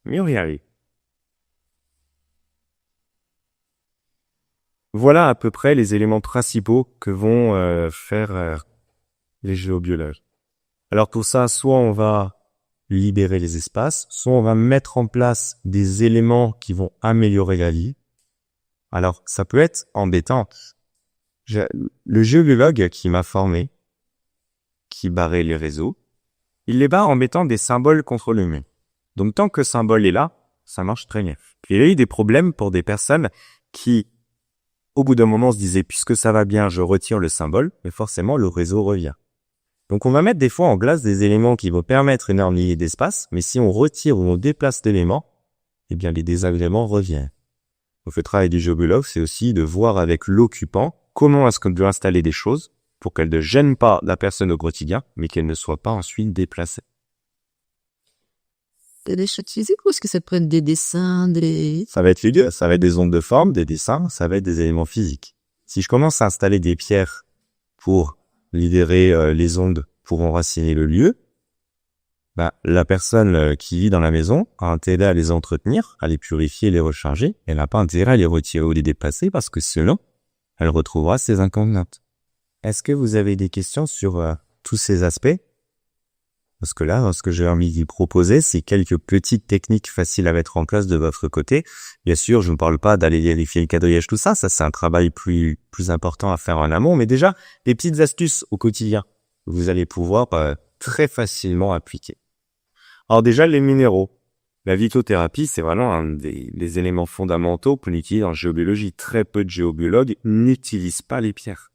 Mais on y arrive. Voilà à peu près les éléments principaux que vont faire les géobiologues. Alors pour ça, soit on va libérer les espaces, soit on va mettre en place des éléments qui vont améliorer la vie. Alors ça peut être embêtant. Le géobiologue qui m'a formé, qui barrait les réseaux, il les barre en mettant des symboles contre le mur. Donc tant que le symbole est là, ça marche très bien. Puis il y a eu des problèmes pour des personnes qui, au bout d'un moment, se disaient, puisque ça va bien, je retire le symbole, mais forcément le réseau revient. Donc on va mettre des fois en glace des éléments qui vont permettre une harmonie d'espace, mais si on retire ou on déplace l'élément, eh bien les désagréments reviennent. Donc le travail du géobiologue, c'est aussi de voir avec l'occupant comment est-ce qu'on doit installer des choses pour qu'elles ne gênent pas la personne au quotidien, mais qu'elles ne soient pas ensuite déplacées. C'est des choses physiques ou est-ce que ça peut être des dessins, Ça va être les deux, ça va être des ondes de forme, des dessins, ça va être des éléments physiques. Si je commence à installer des pierres pour libérer les ondes pour enraciner le lieu, la personne qui vit dans la maison a intérêt à les entretenir, à les purifier, les recharger. Elle n'a pas intérêt à les retirer ou les déplacer parce que sinon, elle retrouvera ses inconvénients. Est-ce que vous avez des questions sur tous ces aspects? Parce que là, ce que j'ai envie de vous proposer, c'est quelques petites techniques faciles à mettre en place de votre côté. Bien sûr, je ne parle pas d'aller vérifier le quadrillage, tout ça. Ça, c'est un travail plus important à faire en amont. Mais déjà, des petites astuces au quotidien, vous allez pouvoir très facilement appliquer. Alors déjà, les minéraux. La lithothérapie, c'est vraiment un des éléments fondamentaux qu'on utilise en géobiologie. Très peu de géobiologues n'utilisent pas les pierres.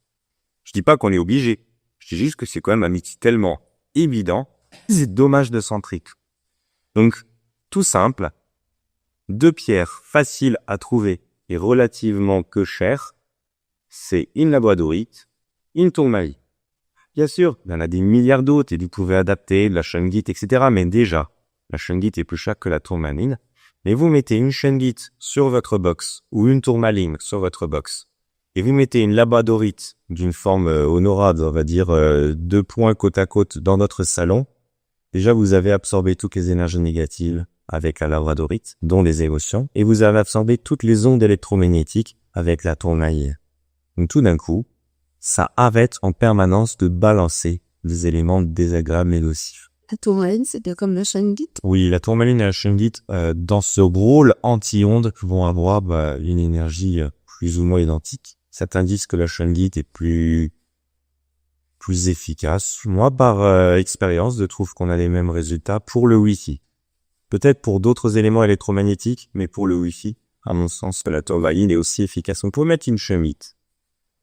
Je dis pas qu'on est obligé. Je dis juste que c'est quand même un outil tellement évident. C'est dommage de s'en priver. Donc, tout simple. 2 pierres faciles à trouver et relativement peu chères. C'est une labradorite, une tourmaline. Bien sûr, il y en a des milliards d'autres et vous pouvez adapter la shungite, etc. Mais déjà, la shungite est plus chère que la tourmaline. Mais vous mettez une shungite sur votre box ou une tourmaline sur votre box et vous mettez une labradorite d'une forme honorable, on va dire 2 points côte à côte dans notre salon. Déjà, vous avez absorbé toutes les énergies négatives avec la labradorite, dont les émotions, et vous avez absorbé toutes les ondes électromagnétiques avec la tourmaline. Donc tout d'un coup, ça arrête en permanence de balancer les éléments désagréables et nocifs. La tourmaline, c'était comme le shungite. Oui, la tourmaline et la shungite, dans ce rôle anti-ondes, vont avoir une énergie plus ou moins identique. Certains disent que la shungite est plus efficace. Moi, par expérience, je trouve qu'on a les mêmes résultats pour le Wi-Fi. Peut-être pour d'autres éléments électromagnétiques, mais pour le Wi-Fi, à mon sens, la tourmaline est aussi efficace. On peut mettre une shungite.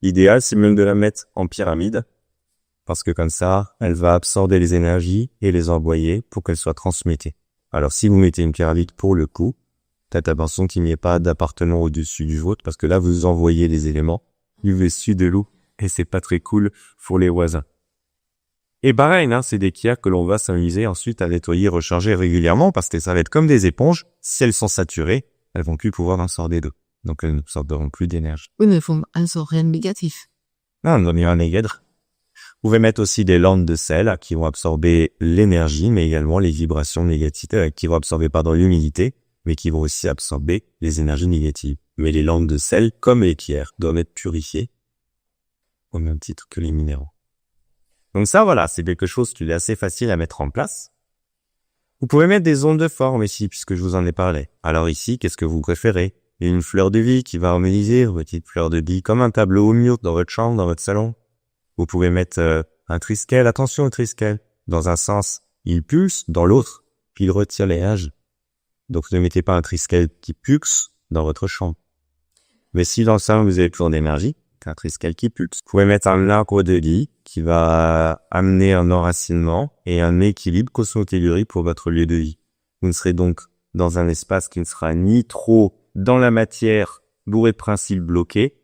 L'idéal, c'est même de la mettre en pyramide, parce que comme ça, elle va absorber les énergies et les envoyer pour qu'elles soient transmettées. Alors, si vous mettez une pyramide pour le coup, faites attention qu'il n'y ait pas d'appartement au-dessus du vôtre, parce que là, vous envoyez les éléments du dessus de l'eau, et c'est pas très cool pour les voisins. Et pareil, c'est des pierres que l'on va s'amuser ensuite à nettoyer, recharger régulièrement, parce que ça va être comme des éponges. Si elles sont saturées, elles vont plus pouvoir absorber d'eau. Donc elles n'absorberont plus d'énergie. Oui, mais elles sont rien de négatif. Non, on en est un négatif. Vous pouvez mettre aussi des lampes de sel qui vont absorber l'énergie, mais également les vibrations négatives, qui vont absorber l'humidité, mais qui vont aussi absorber les énergies négatives. Mais les lampes de sel, comme les pierres, doivent être purifiées au même titre que les minéraux. Donc ça, voilà, c'est quelque chose qui est assez facile à mettre en place. Vous pouvez mettre des ondes de forme ici, puisque je vous en ai parlé. Alors ici, qu'est-ce que vous préférez? Il y a une fleur de vie qui va harmoniser, une petite fleur de vie, comme un tableau au mur dans votre chambre, dans votre salon. Vous pouvez mettre un triskel, attention au triskel. Dans un sens, il pulse, dans l'autre, puis il retire les âges. Donc ne mettez pas un triskel qui pulse dans votre chambre. Mais si dans le salon vous avez plus d'énergie, un triskel qui pulse. Vous pouvez mettre un arbre de lit qui va amener un enracinement et un équilibre cosmotellurique pour votre lieu de vie. Vous ne serez donc dans un espace qui ne sera ni trop dans la matière, bourré de principes bloqués,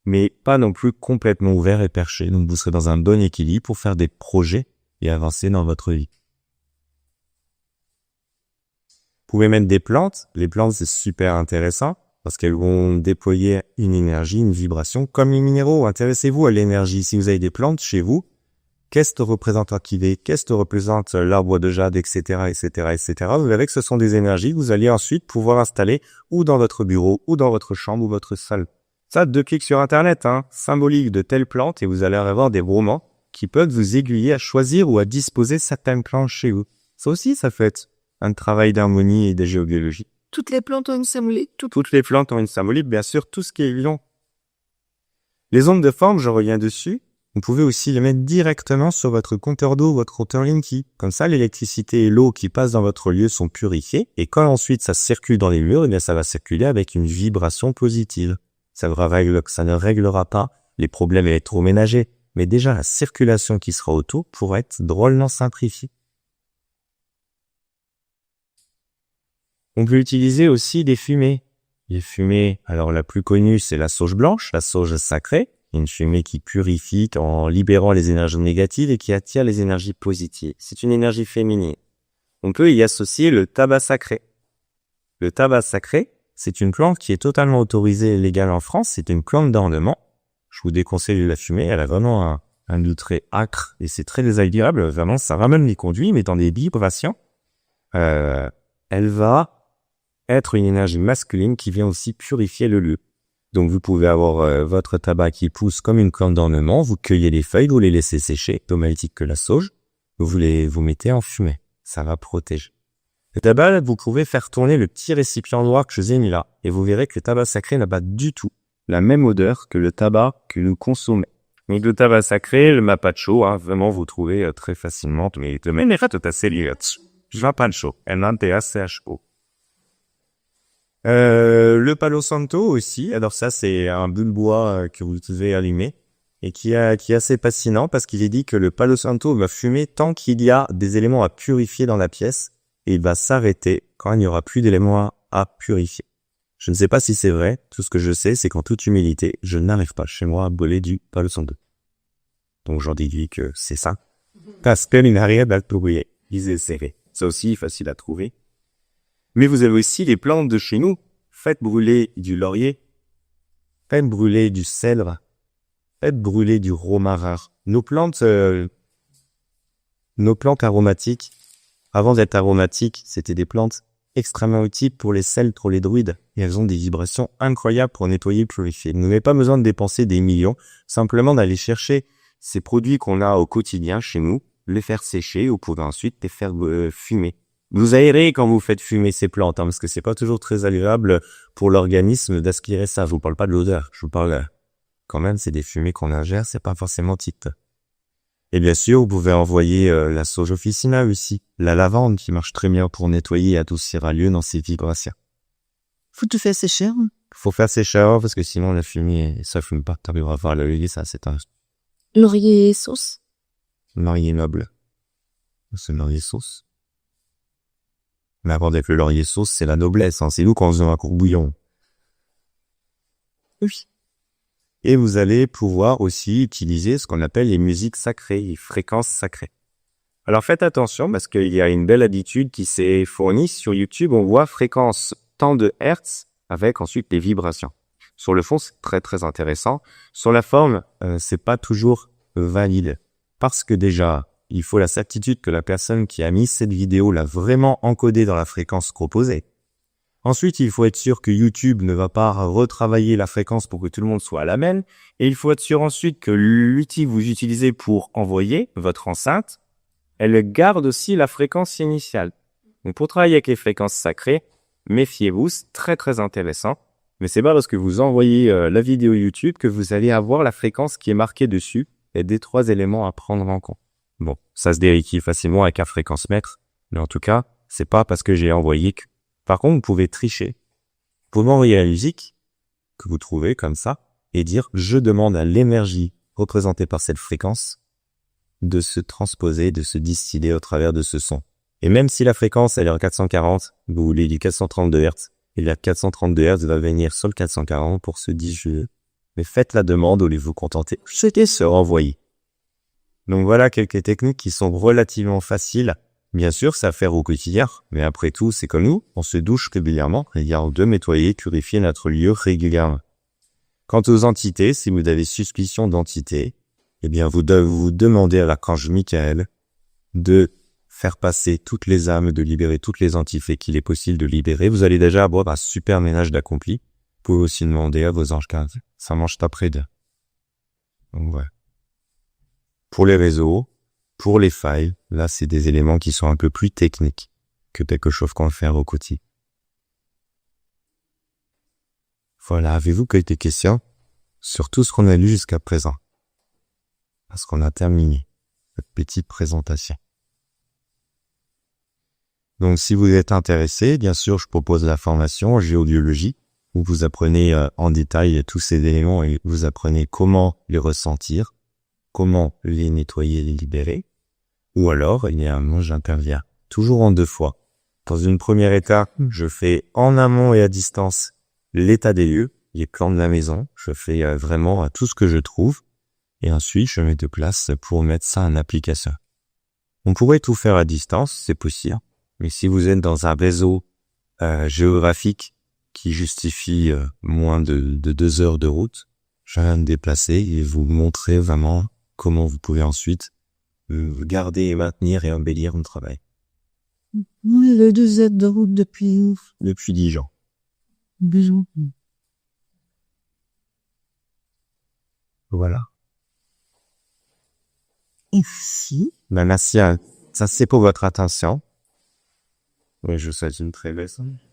mais pas non plus complètement ouvert et perché. Donc vous serez dans un bon équilibre pour faire des projets et avancer dans votre vie. Vous pouvez mettre des plantes. Les plantes, c'est super intéressant parce qu'elles vont déployer une énergie, une vibration comme les minéraux. Intéressez-vous à l'énergie. Si vous avez des plantes chez vous, qu'est-ce que représente l'orchidée, qu'est-ce que représente l'arbre de jade, etc., etc., etc. Vous verrez que ce sont des énergies que vous allez ensuite pouvoir installer ou dans votre bureau, ou dans votre chambre, ou votre salle. Ça, 2 clics sur Internet, symbolique de telle plante, et vous allez avoir des romans qui peuvent vous aiguiller à choisir ou à disposer certaines plantes chez vous. Ça aussi, ça fait un travail d'harmonie et de géobiologie. Toutes les plantes ont une symbolique. Toutes les plantes ont une symbolique, bien sûr, tout ce qui est vivant. Les ondes de forme, je reviens dessus. Vous pouvez aussi les mettre directement sur votre compteur d'eau, votre compteur Linky. Comme ça, l'électricité et l'eau qui passent dans votre lieu sont purifiées. Et quand ensuite ça circule dans les murs, eh bien ça va circuler avec une vibration positive. Ça ne réglera pas les problèmes électroménagers. Mais déjà, la circulation qui sera autour pourra être drôlement simplifiée. On peut utiliser aussi des fumées. Les fumées, alors la plus connue, c'est la sauge blanche, la sauge sacrée. Une fumée qui purifie en libérant les énergies négatives et qui attire les énergies positives. C'est une énergie féminine. On peut y associer le tabac sacré. Le tabac sacré, c'est une plante qui est totalement autorisée et légale en France. C'est une plante d'ornement. Je vous déconseille de la fumer. Elle a vraiment un goût très âcre et c'est très désagréable. Vraiment, ça ramène les conduits, mais dans des vibrations. Elle va être une énergie masculine qui vient aussi purifier le lieu. Donc vous pouvez avoir votre tabac qui pousse comme une plante d'ornement, vous cueillez les feuilles, vous les laissez sécher, automatique que la sauge, vous mettez en fumée, ça va protéger. Le tabac, vous pouvez faire tourner le petit récipient noir que je vous ai mis là, et vous verrez que le tabac sacré n'a pas du tout la même odeur que le tabac que nous consommons. Donc le tabac sacré, le mapacho, vraiment vous trouvez très facilement, mais de manière tout à fait liée. Je mapacho, NATACHO. Le Palo Santo aussi. Alors ça, c'est un bout de bois que vous devez allumer et qui est assez fascinant parce qu'il est dit que le Palo Santo va fumer tant qu'il y a des éléments à purifier dans la pièce et il va s'arrêter quand il n'y aura plus d'éléments à purifier. Je ne sais pas si c'est vrai. Tout ce que je sais, c'est qu'en toute humilité, je n'arrive pas chez moi à brûler du Palo Santo. Donc j'en déduis que c'est ça. Parce qu'il n'arrive à le trouver. Ils essaient. Ça aussi, facile à trouver. Mais vous avez aussi les plantes de chez nous. Faites brûler du laurier. Faites brûler du cèdre. Faites brûler du romarin. Nos plantes aromatiques, avant d'être aromatiques, c'était des plantes extrêmement utiles pour les celtes, pour les druides. Et elles ont des vibrations incroyables pour nettoyer et purifier. Vous n'avez pas besoin de dépenser des millions, simplement d'aller chercher ces produits qu'on a au quotidien chez nous, les faire sécher, vous pouvez ensuite les faire fumer. Vous aérez quand vous faites fumer ces plantes, parce que c'est pas toujours très agréable pour l'organisme d'aspirer ça. Je vous parle pas de l'odeur, je vous parle quand même, c'est des fumées qu'on ingère, c'est pas forcément titre. Et bien sûr, vous pouvez envoyer la sauge officinale aussi, la lavande qui marche très bien pour nettoyer et adoucir un lieu dans ses vibrations. Faut tout faire sécher. Faut faire sécher avant parce que sinon la fumée, ça fume pas. T'arriveras à voir l'huile, ça c'est un Laurier sauce. laurier noble. C'est le laurier sauce. Mais avant d'être le laurier sauce, c'est la noblesse, c'est nous quand on faisait un courbouillon. Oui. Et vous allez pouvoir aussi utiliser ce qu'on appelle les musiques sacrées, les fréquences sacrées. Alors faites attention parce qu'il y a une belle habitude qui s'est fournie sur YouTube. On voit fréquence tant de hertz avec ensuite les vibrations. Sur le fond, c'est très très intéressant. Sur la forme, c'est pas toujours valide parce que déjà, il faut la certitude que la personne qui a mis cette vidéo l'a vraiment encodée dans la fréquence proposée. Ensuite, il faut être sûr que YouTube ne va pas retravailler la fréquence pour que tout le monde soit à la même. Et il faut être sûr ensuite que l'outil que vous utilisez pour envoyer votre enceinte, elle garde aussi la fréquence initiale. Donc pour travailler avec les fréquences sacrées, méfiez-vous, c'est très très intéressant. Mais c'est pas parce que vous envoyez la vidéo YouTube que vous allez avoir la fréquence qui est marquée dessus et des 3 éléments à prendre en compte. Bon, ça se vérifie facilement avec un fréquence mètre, mais en tout cas, c'est pas parce que j'ai envoyé que... Par contre, vous pouvez tricher. Vous pouvez m'envoyer la musique que vous trouvez comme ça et dire « Je demande à l'énergie représentée par cette fréquence de se transposer, de se distiller au travers de ce son. » Et même si la fréquence elle est en 440, vous voulez du 432 Hz, et la 432 Hz va venir sur le 440 pour se digeler. Mais faites la demande au lieu de vous contenter. Jetez se renvoyer. Donc voilà quelques techniques qui sont relativement faciles. Bien sûr, c'est à faire au quotidien, mais après tout, c'est comme nous, on se douche régulièrement, et il y a de nettoyer, purifier notre lieu régulièrement. Quant aux entités, si vous avez suspicion d'entité, eh bien vous devez vous demander à l'archange Michael de faire passer toutes les âmes, de libérer toutes les entités qu'il est possible de libérer. Vous allez déjà avoir un super ménage d'accompli. Vous pouvez aussi demander à vos anges gardiens. Ça mange après d'eux. Donc voilà. Pour les réseaux, pour les failles, là c'est des éléments qui sont un peu plus techniques que quelque chose qu'on fait au quotidien. Voilà, avez-vous quelques questions sur tout ce qu'on a lu jusqu'à présent? Parce qu'on a terminé cette petite présentation. Donc si vous êtes intéressé, bien sûr je propose la formation en géobiologie où vous apprenez en détail tous ces éléments et vous apprenez comment les ressentir, comment les nettoyer et les libérer. Ou alors, moi j'interviens toujours en 2 fois. Dans une première étape, je fais en amont et à distance l'état des lieux, les plans de la maison. Je fais vraiment tout ce que je trouve. Et ensuite, je mets de place pour mettre ça en application. On pourrait tout faire à distance, c'est possible. Mais si vous êtes dans un réseau géographique qui justifie moins de 2 heures de route, je viens me déplacer et vous montrer vraiment comment vous pouvez ensuite garder et maintenir et embellir mon travail. Oui, le 2 heures de route depuis Depuis 10 ans. Bisous. Voilà. Merci. Merci, ça c'est pour votre attention. Oui, je vous souhaite une très belle soirée.